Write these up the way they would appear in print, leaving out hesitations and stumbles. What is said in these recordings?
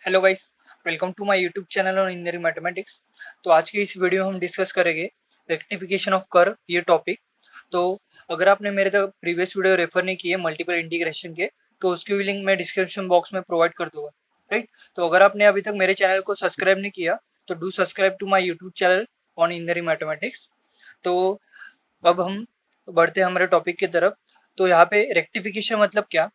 Hello guys, welcome to my YouTube channel on engineering mathematics. तो आज की इस वीडियो में हम डिस्कस करेंगे रेक्टिफिकेशन ऑफ कर्व ये टॉपिक। तो अगर आपने मेरे तक प्रीवियस वीडियो रेफर नहीं किए मल्टीपल इंटीग्रेशन के, तो उसकी भी लिंक मैं डिस्क्रिप्शन बॉक्स में प्रोवाइड कर दूंगा। राइट। तो अगर आपने अभी तक मेरे चैनल को सब्सक्राइब नहीं किया तो do subscribe to my YouTube channel on engineering mathematics. तो अब हम बढ़ते हैं हमारे टॉपिक की तरफ। तो यहाँ पे रेक्टिफिकेशन मतलब क्या?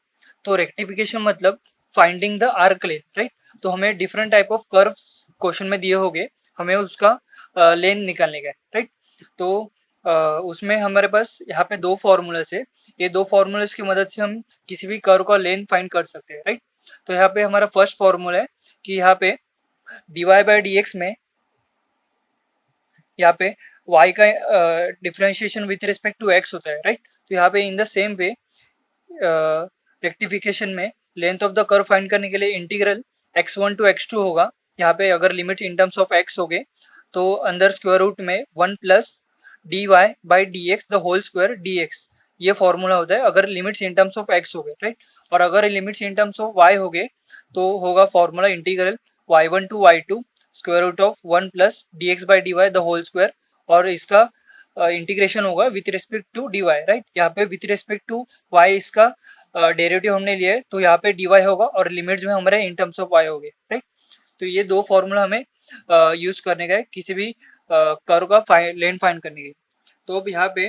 तो रेक्टिफिकेशन मतलब finding the arc length. Right. तो हमें different type of curve question में दिए होंगे, हमें उसका लेंथ निकालने का है। राइट। तो उसमें हमारे पास यहाँ पे दो फॉर्मूलाज है। ये दो फॉर्मूलाज की मदद से हम किसी भी कर्व का लेंथ फाइंड कर सकते हैं। राइट। तो यहाँ पे हमारा फर्स्ट फॉर्मूला है कि यहाँ पे dy/dx में यहाँ पे y का differentiation with respect to x होता है। राइट। तो यहाँ पे in the same way rectification में length of the curve find करने के लिए इंटीग्रल x1 टू x2 होगा। यहाँ पे अगर limit in terms of x हो गए तो अंदर स्क्वायर रूट में 1 plus dy/dx the whole square dx, ये फॉर्मूला होता है अगर limits in terms of x हो गए। राइट। और अगर limits in terms of y हो गए तो होगा formula integral y1 to y2 square root of 1 plus dx/dy the whole square, और इसका इंटीग्रेशन होगा with respect to dy। Right. यहाँ पे विथ रिस्पेक्ट टू y इसका डेरिवेटिव हमने लिया है, तो यहाँ पे dy होगा और लिमिट्स में हमारे इन टर्म्स ऑफ y हो गए। राइट। तो ये दो फॉर्मूला हमें यूज करने का है किसी भी कर्व का लेंथ फाइंड करने के। तो अब यहाँ पे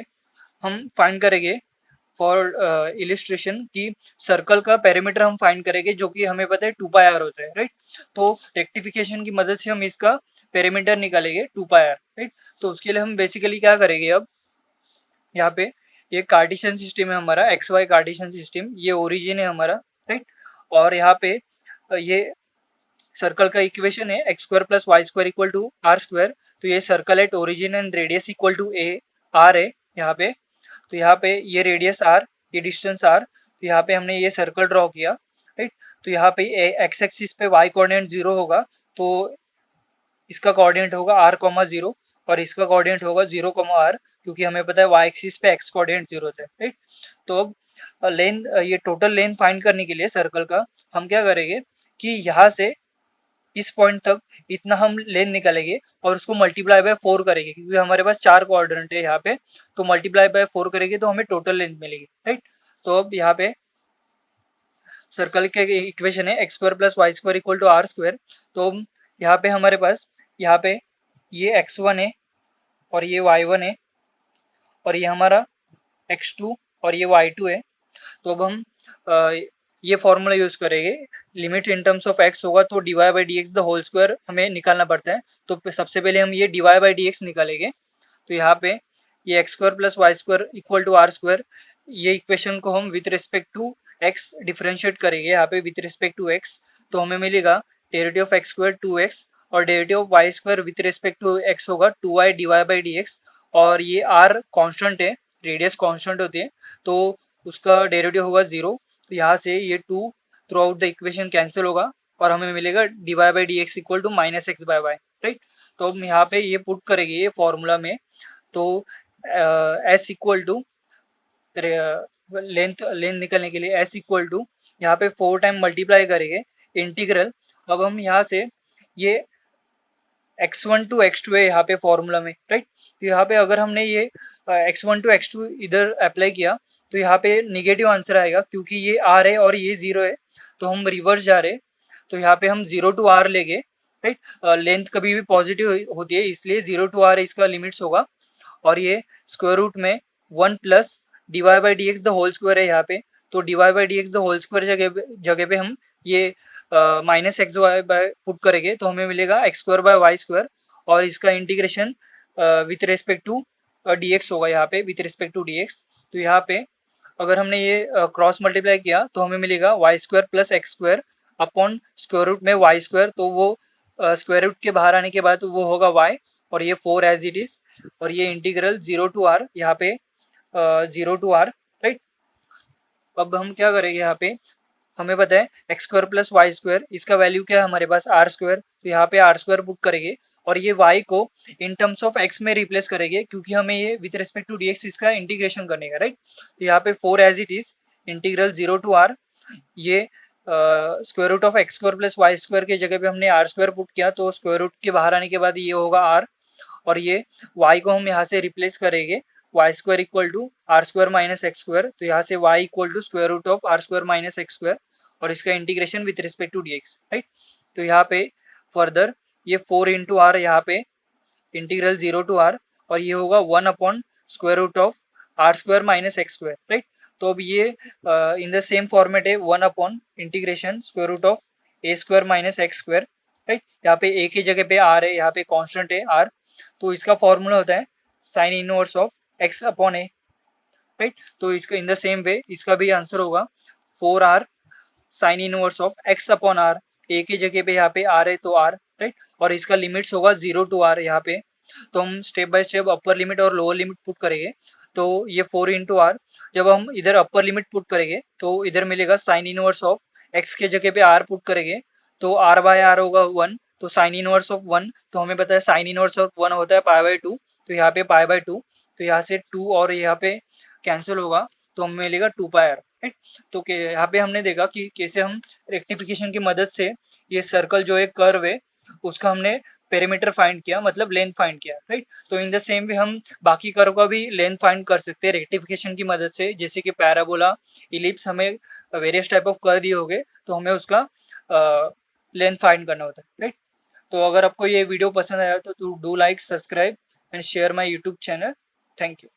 हम फाइंड करेंगे फॉर इलिस्ट्रेशन की सर्कल का पेरीमीटर हम फाइंड करेंगे, जो कि हमें पता है 2πr होता है। राइट। तो रेक्टिफिकेशन की मदद से हम इसका पेरीमीटर निकालेंगे 2πr। राइट। तो उसके लिए हम बेसिकली क्या करेंगे, अब यहाँ पे ये कार्टेशियन सिस्टम है हमारा, एक्स वाई कार्टेशियन सिस्टम, ये ओरिजिन है हमारा। राइट। और यहाँ पे ये सर्कल का इक्वेशन है x square plus y square equal to r square. तो ये circle at origin and radius equal to a r है यहाँ पे। तो यहाँ पे ये रेडियस आर, ये डिस्टेंस आर, तो यहाँ पे हमने ये सर्कल ड्रॉ किया। राइट। तो यहाँ पे एक्स एक्सिस पे वाई कोऑर्डिनेट 0 होगा, तो इसका कोऑर्डिनेट होगा r कॉमा 0 और इसका कोऑर्डिनेट होगा 0 कॉमा r, क्योंकि हमें पता है y एक्सिस पे x कोऑर्डिनेट 0 होता है। राइट। तो अब लेंथ, ये टोटल लेंथ फाइंड करने के लिए सर्कल का हम क्या करेंगे कि यहाँ से इस पॉइंट तक इतना हम लेंथ निकालेंगे और उसको मल्टीप्लाई बाय 4 करेंगे, क्योंकि हमारे पास 4 कोऑर्डिनेट है यहाँ पे। तो मल्टीप्लाई बाय 4 करेंगे तो हमें टोटल लेंथ मिलेगी। राइट। तो अब यहाँ पे सर्कल के इक्वेशन है x square plus y square equal to r square. तो यहाँ पे हमारे पास यहाँ पे ये x1 है और ये y1 है और ये हमारा x2 और ये y2 है। तो अब हम ये फॉर्मूला यूज करेंगे। Limit in terms of x होगा तो dy/dx द होल स्क्वायर हमें निकालना पड़ता है। तो सबसे पहले हम ये dy/dx निकालेंगे। तो यहाँ पे ये x square plus y square equal to r square, ये इक्वेशन को हम with respect to x differentiate करेंगे यहाँ पे विथ रिस्पेक्ट टू x। तो हमें मिलेगा derivative of x square 2x और derivative of y square with respect to x होगा 2y dy/dx। और ये r कांस्टेंट है, रेडियस कांस्टेंट होती है, तो उसका डेरिवेटिव होगा 0। तो यहाँ से ये 2 through out the equation cancel होगा और हमें मिलेगा dy/dx equal to -x/y। Right. तो हम यहाँ पे ये पुट करेंगे ये फॉर्मूला में। तो s इक्वल टू लेंथ निकलने के लिए s इक्वल टू यहाँ पे 4 टाइम मल्टीप्लाई करेंगे इंटीग्रल। अब हम यहाँ से ये x1 टू x2 है यहाँ पे फॉर्मूला में। राइट। तो यहाँ पे अगर हमने ये x1 टू x2 इधर अप्लाई किया तो यहाँ पे निगेटिव आंसर आएगा, क्योंकि ये r है और ये 0 है, तो हम रिवर्स जा रहे। तो यहाँ पे हम 0 टू r लेंगे। राइट। लेंथ कभी भी पॉजिटिव होती है, इसलिए 0 टू r इसका लिमिट्स होगा। और ये स्क्वायर रूट में 1 plus dy/dx the whole square है यहाँ पे। तो dy/dx द होल स्क्वायर जगह पे हम ये -xy बाय पुट करेंगे तो हमें मिलेगा x square by y square, और इसका integration with respect to dx होगा यहाँ पे विथ रिस्पेक्ट टू dx। तो यहाँ पे अगर हमने ये क्रॉस मल्टीप्लाई किया तो हमें मिलेगा y square plus x square upon square root में वाई स्क्वायर। तो वो स्क्वायर रूट के बाहर आने के बाद वो होगा y, और ये 4 एज इट इज, और ये इंटीग्रल 0 टू r यहाँ पे 0 टू r। राइट। अब हम क्या करेंगे, यहाँ पे हमें पता है x square plus y square, इसका वैल्यू क्या है हमारे पास आर स्क्वायर। तो यहाँ पे आर स्क्वायर पुट करेंगे और ये y को इन टर्म्स ऑफ x में रिप्लेस करेंगे, क्योंकि हमें ये विथ रिस्पेक्ट टू dx इसका इंटीग्रेशन करने का। राइट। तो यहाँ पे 4 as it is integral 0 to r, ये square root of x square plus y square की जगह पे हमने आर स्क्वायर पुट किया, तो स्क्वायर रूट के बाहर आने के बाद ये होगा आर, और ये y को हम यहाँ से रिप्लेस करेंगे, y square equal to r square minus x square, तो यहाँ से y equal to square root of r square minus x square, और इसका integration with respect to dx, right. तो यहाँ पे फर्दर ये 4 इंटू आर, यहाँ पे इंटीग्रल 0 टू आर, और ये होगा 1 upon square root of r square minus x square, right. तो अब ये इन द सेम फॉर्मेट है, 1 upon integration square root of a square minus x square, right. यहाँ पे ए की जगह पे आर है, यहाँ पे कांस्टेंट है आर, तो इसका फॉर्मूला होता है sign inverse of X upon A, right. तो इसका इन द सेम वे इसका भी आंसर होगा 4r sine inverse of X upon R, A की जगह पे यहाँ पे आर है तो आर, राइट। और इसका लिमिट्स होगा 0 टू आर, यहाँ पे तो हम step by step upper limit और लोअर लिमिट पुट करेंगे। तो ये 4 इंटू आर, जब हम इधर अपर लिमिट पुट करेंगे तो इधर मिलेगा साइन इनवर्स ऑफ एक्स के जगह पे आर पुट करेंगे, तो आर बाय आर होगा 1, तो साइन इनवर्स ऑफ 1, तो हमें पता है साइन इनवर्स ऑफ 1 होता है पाई बाय 2, तो यहाँ पे पाई बाय 2, तो यहाँ से 2 और यहाँ पे कैंसिल होगा, तो हमें मिलेगा 2 पाई आर, राइट। तो यहाँ पे हमने देखा कि कैसे हम रेक्टिफिकेशन की मदद से ये सर्कल जो एक कर्व है उसका हमने पेरीमीटर फाइंड किया, मतलब लेंथ फाइंड किया, राइट। तो इन द सेम वे हम बाकी कर्व का भी लेंथ फाइंड कर सकते हैं रेक्टिफिकेशन की मदद से, जैसे कि पैराबोला, इलिप्स, हमें वेरियस टाइप ऑफ कर्व दिए होंगे तो हमें उसका लेंथ फाइंड करना होता है, राइट। तो अगर आपको ये वीडियो पसंद आया तो do like, subscribe and share my YouTube channel. Thank you.